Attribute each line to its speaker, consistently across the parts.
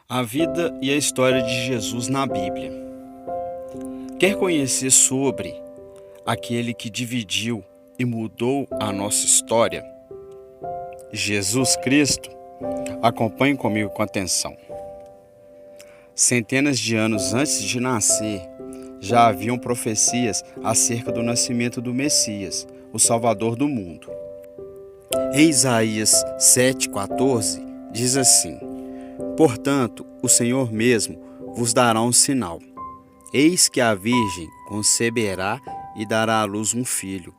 Speaker 1: A vida e a história de Jesus na Bíblia. Quer conhecer sobre aquele que dividiu e mudou a nossa história? Jesus Cristo? Acompanhe comigo com atenção. Centenas de anos antes de nascer, já haviam profecias acerca do nascimento do Messias, o Salvador do mundo. Em Isaías 7,14, diz assim: Portanto, o Senhor mesmo vos dará um sinal. Eis que a Virgem conceberá e dará à luz um filho,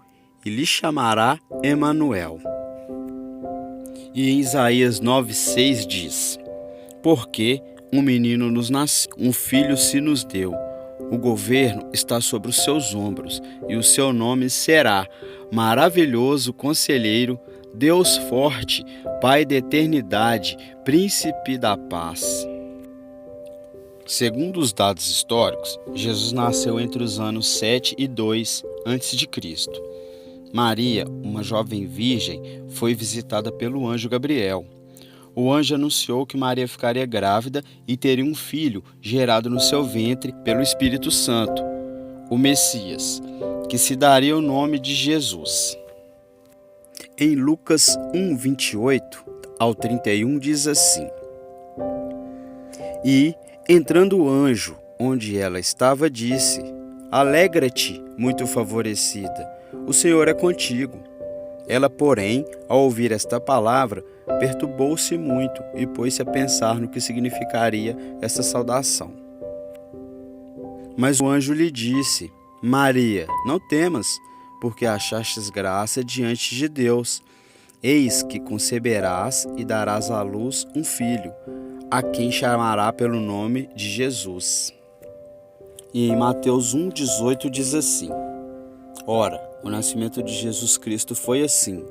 Speaker 1: e lhe chamará Emanuel. E em Isaías 9,6 diz: Porque um menino nos nasceu, um filho se nos deu. O governo está sobre os seus ombros, e o seu nome será Maravilhoso Conselheiro, Deus Forte, Pai da Eternidade, Príncipe da Paz. Segundo os dados históricos, Jesus nasceu entre os anos 7 e 2 a.C. Maria, uma jovem virgem, foi visitada pelo anjo Gabriel. O anjo anunciou que Maria ficaria grávida e teria um filho gerado no seu ventre pelo Espírito Santo, o Messias, que se daria o nome de Jesus. Em Lucas 1:28 ao 31 diz assim: E, entrando o anjo onde ela estava, disse: Alegra-te, muito favorecida, o Senhor é contigo. Ela, porém, ao ouvir esta palavra, perturbou-se muito e pôs-se a pensar no que significaria essa saudação. Mas o anjo lhe disse: Maria, não temas, porque achastes graça diante de Deus. Eis que conceberás e darás à luz um filho, a quem chamará pelo nome de Jesus. E em Mateus 1,18 diz assim: Ora, o nascimento de Jesus Cristo foi assim: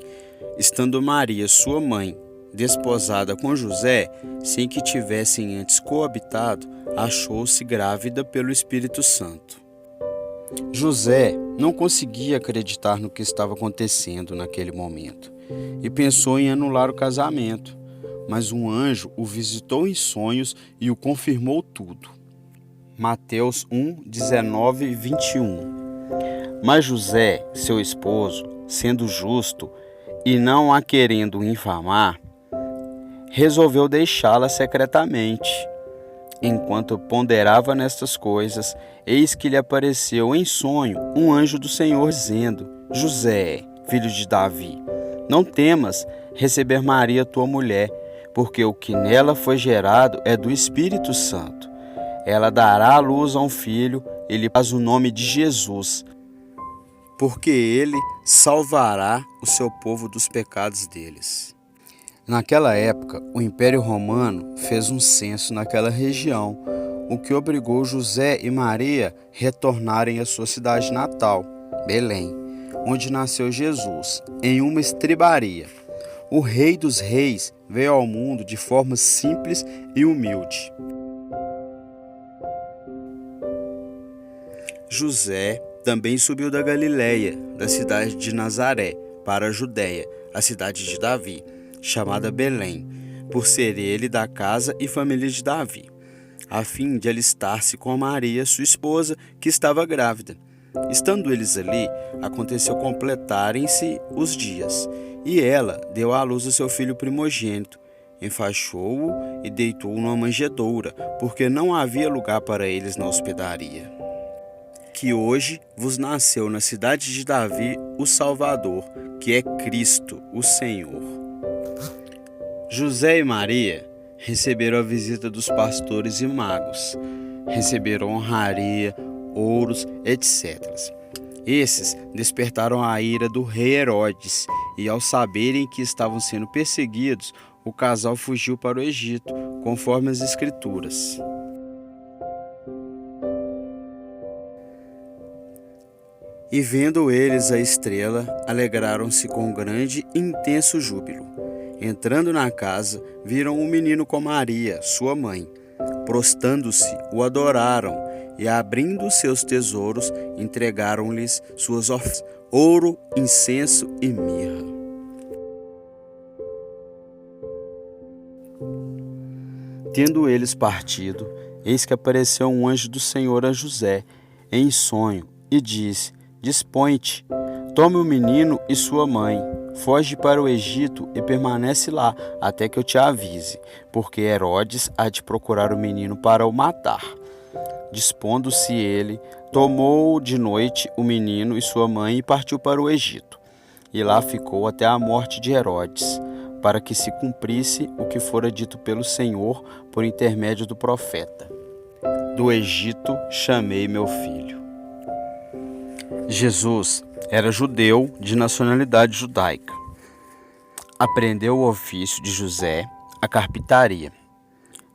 Speaker 1: estando Maria, sua mãe, desposada com José, sem que tivessem antes coabitado, achou-se grávida pelo Espírito Santo. José não conseguia acreditar no que estava acontecendo naquele momento e pensou em anular o casamento, mas um anjo o visitou em sonhos e o confirmou tudo. Mateus 1:19 e 21. Mas José, seu esposo, sendo justo e não a querendo infamar, resolveu deixá-la secretamente. Enquanto ponderava nestas coisas, eis que lhe apareceu em sonho um anjo do Senhor, dizendo: José, filho de Davi, não temas receber Maria, tua mulher, porque o que nela foi gerado é do Espírito Santo. Ela dará à luz a um filho, e lhe pôs o nome de Jesus, porque ele salvará o seu povo dos pecados deles. Naquela época, o Império Romano fez um censo naquela região, o que obrigou José e Maria a retornarem à sua cidade natal, Belém, onde nasceu Jesus, em uma estrebaria. O Rei dos Reis veio ao mundo de forma simples e humilde. José também subiu da Galiléia, da cidade de Nazaré, para a Judéia, a cidade de Davi, chamada Belém, por ser ele da casa e família de Davi, a fim de alistar-se com Maria, sua esposa, que estava grávida. Estando eles ali, aconteceu completarem-se os dias, e ela deu à luz a seu filho primogênito, enfaixou-o e deitou-o numa manjedoura, porque não havia lugar para eles na hospedaria. Que hoje vos nasceu na cidade de Davi o Salvador, que é Cristo, o Senhor. José e Maria receberam a visita dos pastores e magos, receberam honraria, ouros, etc. Esses despertaram a ira do rei Herodes, e ao saberem que estavam sendo perseguidos, o casal fugiu para o Egito, conforme as Escrituras. E vendo eles a estrela, alegraram-se com grande e intenso júbilo. Entrando na casa, viram um menino com Maria, sua mãe. Prostrando-se, o adoraram, e abrindo seus tesouros, entregaram-lhes suas ofertas, ouro, incenso e mirra. Tendo eles partido, eis que apareceu um anjo do Senhor a José, em sonho, e disse: Dispõe-te, tome o menino e sua mãe, foge para o Egito e permanece lá, até que eu te avise, porque Herodes há de procurar o menino para o matar. Dispondo-se ele, tomou de noite o menino e sua mãe e partiu para o Egito. E lá ficou até a morte de Herodes, para que se cumprisse o que fora dito pelo Senhor por intermédio do profeta: Do Egito chamei meu filho. Jesus era judeu de nacionalidade judaica. Aprendeu o ofício de José, a carpintaria.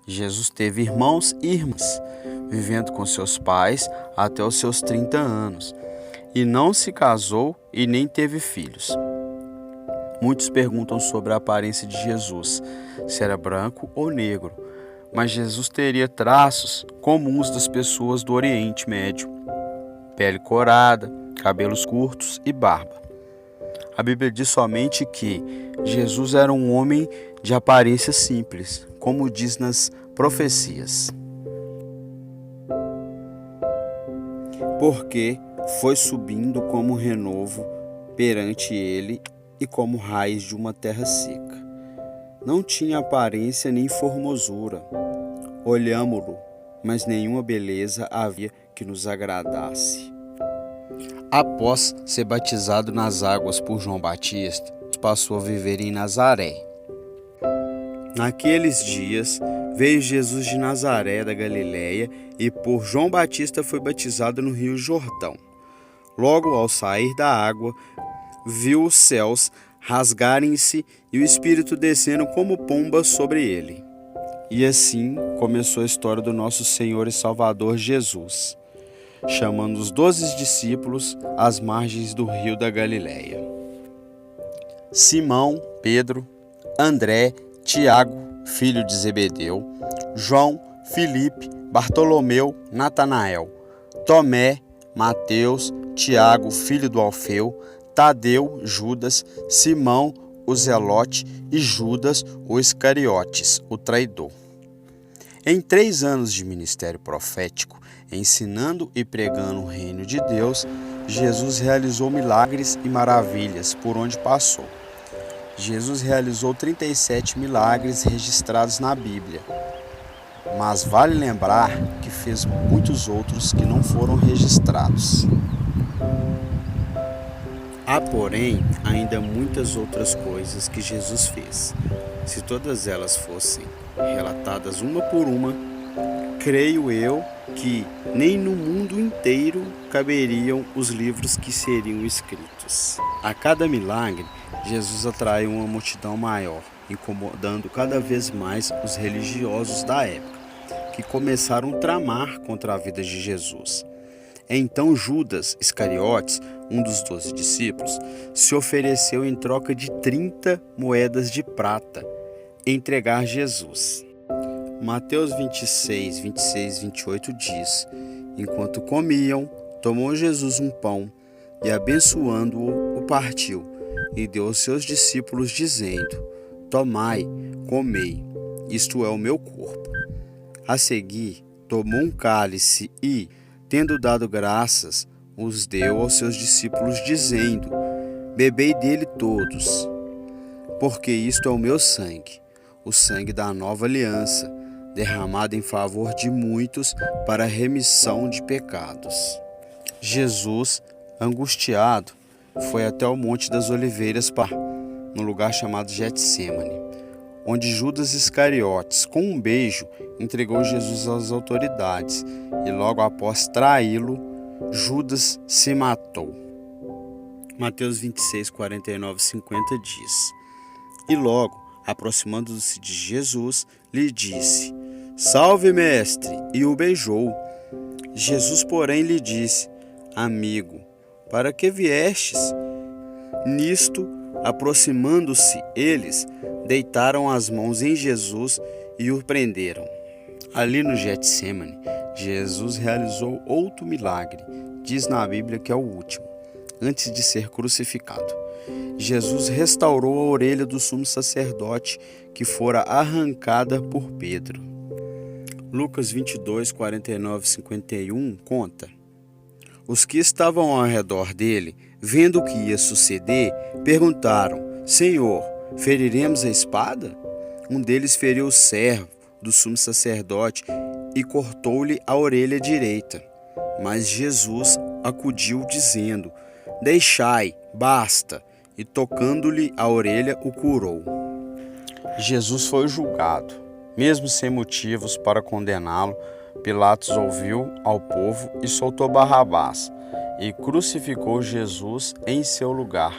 Speaker 1: Jesus teve irmãos e irmãs, vivendo com seus pais até os seus 30 anos, e não se casou e nem teve filhos. Muitos perguntam sobre a aparência de Jesus, se era branco ou negro, mas Jesus teria traços comuns das pessoas do Oriente Médio: pele corada, cabelos curtos e barba. A Bíblia diz somente que Jesus era um homem de aparência simples, como diz nas profecias. Porque foi subindo como renovo perante ele e como raiz de uma terra seca. Não tinha aparência nem formosura. Olhámo-lo, mas nenhuma beleza havia que nos agradasse. Após ser batizado nas águas por João Batista, passou a viver em Nazaré. Naqueles dias, veio Jesus de Nazaré da Galileia e por João Batista foi batizado no Rio Jordão. Logo ao sair da água, viu os céus rasgarem-se e o Espírito descendo como pomba sobre ele. E assim começou a história do nosso Senhor e Salvador Jesus, chamando os 12 discípulos às margens do rio da Galileia. Simão, Pedro, André, Tiago, filho de Zebedeu, João, Filipe, Bartolomeu, Natanael, Tomé, Mateus, Tiago, filho do Alfeu, Tadeu, Judas, Simão, o Zelote e Judas, o Iscariotes, o traidor. Em 3 anos de ministério profético, ensinando e pregando o reino de Deus, Jesus realizou milagres e maravilhas por onde passou. Jesus realizou 37 milagres registrados na Bíblia, mas vale lembrar que fez muitos outros que não foram registrados. Há, porém, ainda muitas outras coisas que Jesus fez. Se todas elas fossem relatadas uma por uma, creio eu que nem no mundo inteiro caberiam os livros que seriam escritos. A cada milagre, Jesus atraiu uma multidão maior, incomodando cada vez mais os religiosos da época, que começaram a tramar contra a vida de Jesus. Então Judas Iscariotes, um dos 12 discípulos, se ofereceu em troca de 30 moedas de prata entregar Jesus. Mateus 26, 26 e 28 diz: Enquanto comiam, tomou Jesus um pão e, abençoando-o, o partiu e deu aos seus discípulos, dizendo: Tomai, comei, isto é o meu corpo. A seguir, tomou um cálice e, tendo dado graças, os deu aos seus discípulos, dizendo: Bebei dele todos, porque isto é o meu sangue, o sangue da nova aliança, derramado em favor de muitos para a remissão de pecados. Jesus, angustiado, foi até o Monte das Oliveiras, no lugar chamado Getsêmani, onde Judas Iscariotes, com um beijo, entregou Jesus às autoridades, e logo após traí-lo, Judas se matou. Mateus 26, 49 e 50 diz: E logo, aproximando-se de Jesus, lhe disse: Salve, mestre! E o beijou. Jesus, porém, lhe disse: Amigo, para que viestes? Nisto, aproximando-se eles, deitaram as mãos em Jesus e o prenderam. Ali no Getsêmani, Jesus realizou outro milagre. Diz na Bíblia que é o último, antes de ser crucificado. Jesus restaurou a orelha do sumo sacerdote que fora arrancada por Pedro. Lucas 22, 49 e 51 conta: Os que estavam ao redor dele, vendo o que ia suceder, perguntaram: Senhor, feriremos a espada? Um deles feriu o servo do sumo sacerdote e cortou-lhe a orelha direita. Mas Jesus acudiu, dizendo: Deixai, basta. E tocando-lhe a orelha, o curou. Jesus foi julgado. Mesmo sem motivos para condená-lo, Pilatos ouviu ao povo e soltou Barrabás, e crucificou Jesus em seu lugar.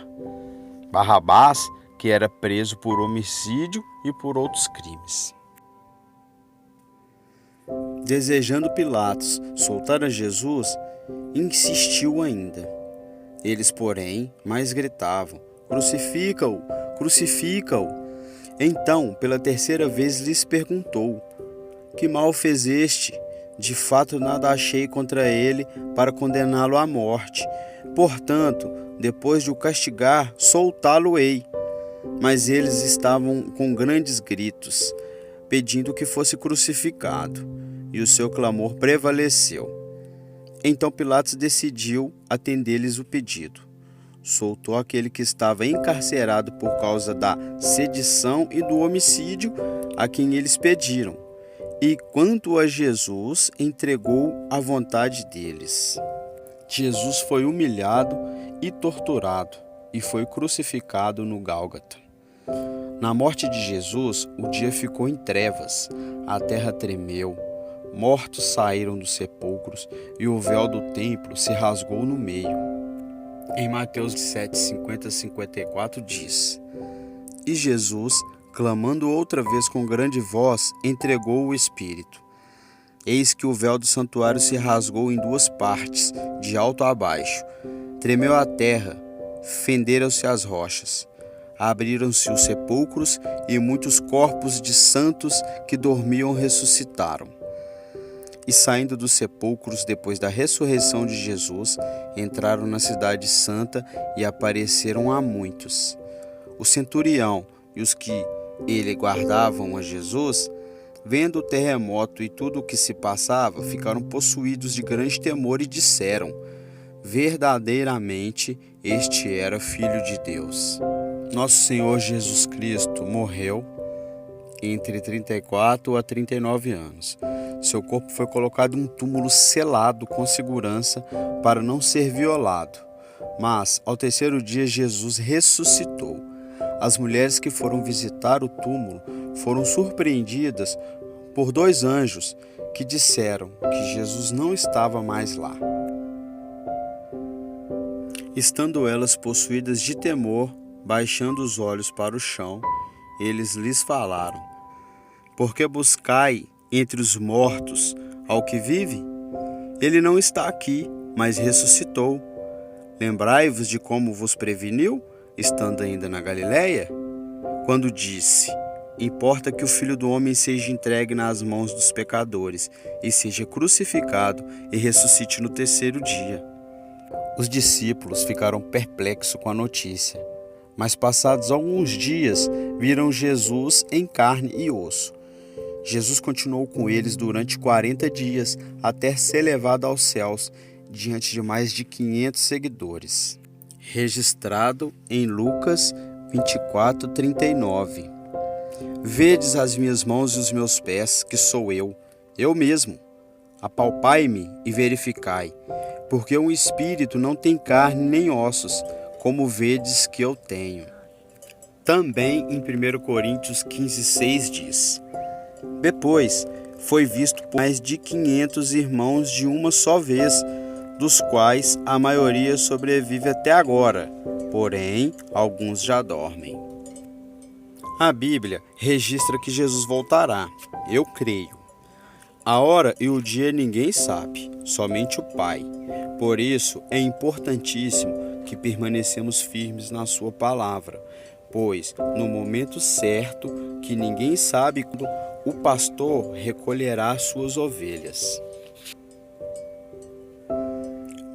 Speaker 1: Barrabás, que era preso por homicídio e por outros crimes. Desejando Pilatos soltar a Jesus, insistiu ainda. Eles, porém, mais gritavam: Crucifica-o! Crucifica-o! Então, pela terceira vez, lhes perguntou: Que mal fez este? De fato, nada achei contra ele para condená-lo à morte. Portanto, depois de o castigar, soltá-lo-ei. Mas eles estavam com grandes gritos, pedindo que fosse crucificado, e o seu clamor prevaleceu. Então Pilatos decidiu atender-lhes o pedido. Soltou aquele que estava encarcerado por causa da sedição e do homicídio a quem eles pediram, e quanto a Jesus, entregou à vontade deles. Jesus foi humilhado e torturado e foi crucificado no Gálgota. Na morte de Jesus, o dia ficou em trevas, a terra tremeu, mortos saíram dos sepulcros e o véu do templo se rasgou no meio. Em Mateus 7, 50 a 54 diz: E Jesus, clamando outra vez com grande voz, entregou o Espírito. Eis que o véu do santuário se rasgou em duas partes, de alto a baixo. Tremeu a terra, fenderam-se as rochas. Abriram-se os sepulcros e muitos corpos de santos que dormiam ressuscitaram. E saindo dos sepulcros depois da ressurreição de Jesus, entraram na cidade santa e apareceram a muitos. O centurião e os que ele guardavam a Jesus, vendo o terremoto e tudo o que se passava, ficaram possuídos de grande temor e disseram: Verdadeiramente este era Filho de Deus. Nosso Senhor Jesus Cristo morreu entre 34 a 39 anos. Seu corpo foi colocado em um túmulo selado com segurança para não ser violado. Mas, ao terceiro dia, Jesus ressuscitou. As mulheres que foram visitar o túmulo foram surpreendidas por dois anjos que disseram que Jesus não estava mais lá. Estando elas possuídas de temor, baixando os olhos para o chão, eles lhes falaram: Por que buscai entre os mortos ao que vive? Ele não está aqui, mas ressuscitou. Lembrai-vos de como vos preveniu, estando ainda na Galileia? Quando disse: Importa que o Filho do Homem seja entregue nas mãos dos pecadores, e seja crucificado e ressuscite no terceiro dia. Os discípulos ficaram perplexos com a notícia, mas passados alguns dias viram Jesus em carne e osso. Jesus continuou com eles durante 40 dias, até ser levado aos céus, diante de mais de 500 seguidores. Registrado em Lucas 24, 39. Vedes as minhas mãos e os meus pés, que sou eu mesmo. Apalpai-me e verificai, porque um espírito não tem carne nem ossos, como vedes que eu tenho. Também em 1 Coríntios 15, 6 diz: Depois foi visto por mais de 500 irmãos de uma só vez, dos quais a maioria sobrevive até agora, porém alguns já dormem. A Bíblia registra que Jesus voltará. Eu creio. A hora e o dia ninguém sabe, somente o Pai. Por isso é importantíssimo que permanecemos firmes na sua palavra, pois no momento certo, que ninguém sabe, quando o pastor recolherá suas ovelhas.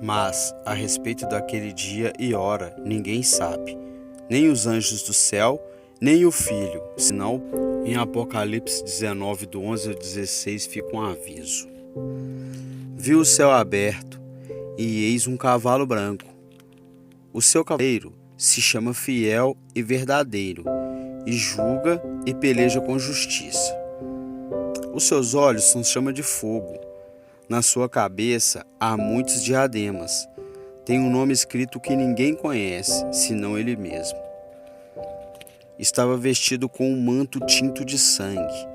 Speaker 1: Mas a respeito daquele dia e hora ninguém sabe, nem os anjos do céu, nem o Filho, senão Em Apocalipse 19, do 11 ao 16, fica um aviso. Vi o céu aberto, e eis um cavalo branco. O seu cavaleiro se chama Fiel e Verdadeiro, e julga e peleja com justiça. Os seus olhos são chama de fogo. Na sua cabeça há muitos diademas. Tem um nome escrito que ninguém conhece, senão ele mesmo. Estava vestido com um manto tinto de sangue,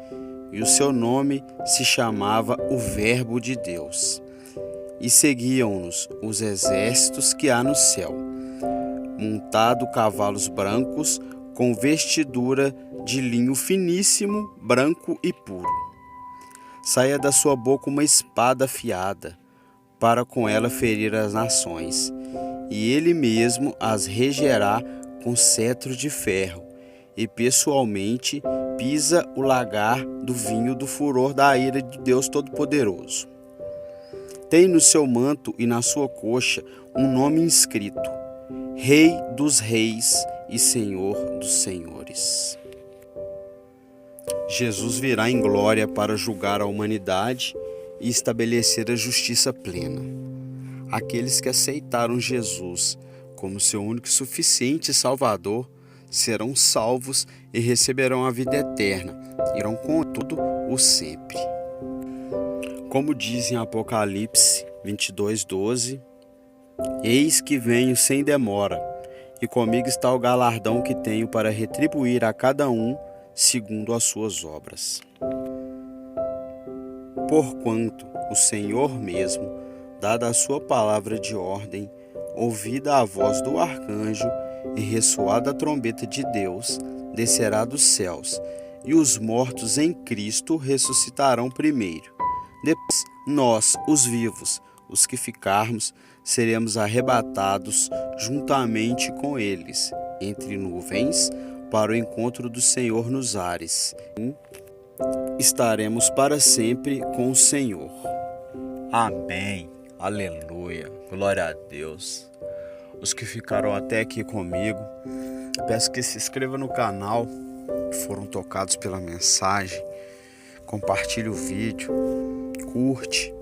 Speaker 1: e o seu nome se chamava o Verbo de Deus. E seguiam-nos os exércitos que há no céu, montado cavalos brancos, com vestidura de linho finíssimo, branco e puro. Saía da sua boca uma espada afiada, para com ela ferir as nações, e ele mesmo as regerá com cetro de ferro, e pessoalmente pisa o lagar do vinho do furor da ira de Deus Todo-Poderoso. Tem no seu manto e na sua coxa um nome inscrito: Rei dos Reis e Senhor dos Senhores. Jesus virá em glória para julgar a humanidade e estabelecer a justiça plena. Aqueles que aceitaram Jesus como seu único e suficiente Salvador serão salvos e receberão a vida eterna, irão com tudo o sempre. Como diz em Apocalipse 22:12, eis que venho sem demora, e comigo está o galardão que tenho para retribuir a cada um segundo as suas obras. Porquanto o Senhor mesmo, dada a sua palavra de ordem, ouvida a voz do arcanjo e ressoada a trombeta de Deus, descerá dos céus, e os mortos em Cristo ressuscitarão primeiro. Depois, nós, os vivos, os que ficarmos, seremos arrebatados juntamente com eles, entre nuvens, para o encontro do Senhor nos ares. Estaremos para sempre com o Senhor. Amém. Aleluia. Glória a Deus. Os que ficaram até aqui comigo, peço que se inscreva no canal, que foram tocados pela mensagem. Compartilhe o vídeo, curte,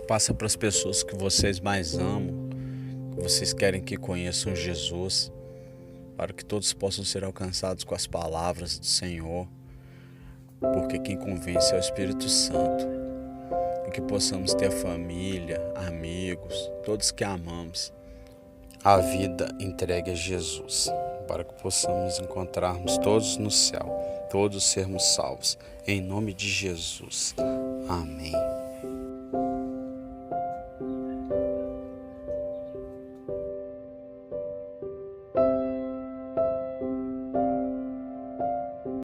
Speaker 1: passa para as pessoas que vocês mais amam, que vocês querem que conheçam Jesus, para que todos possam ser alcançados com as palavras do Senhor, porque quem convence é o Espírito Santo. E que possamos ter família, amigos, todos que amamos, a vida entregue a Jesus, para que possamos encontrarmos todos no céu, todos sermos salvos, em nome de Jesus. Amém.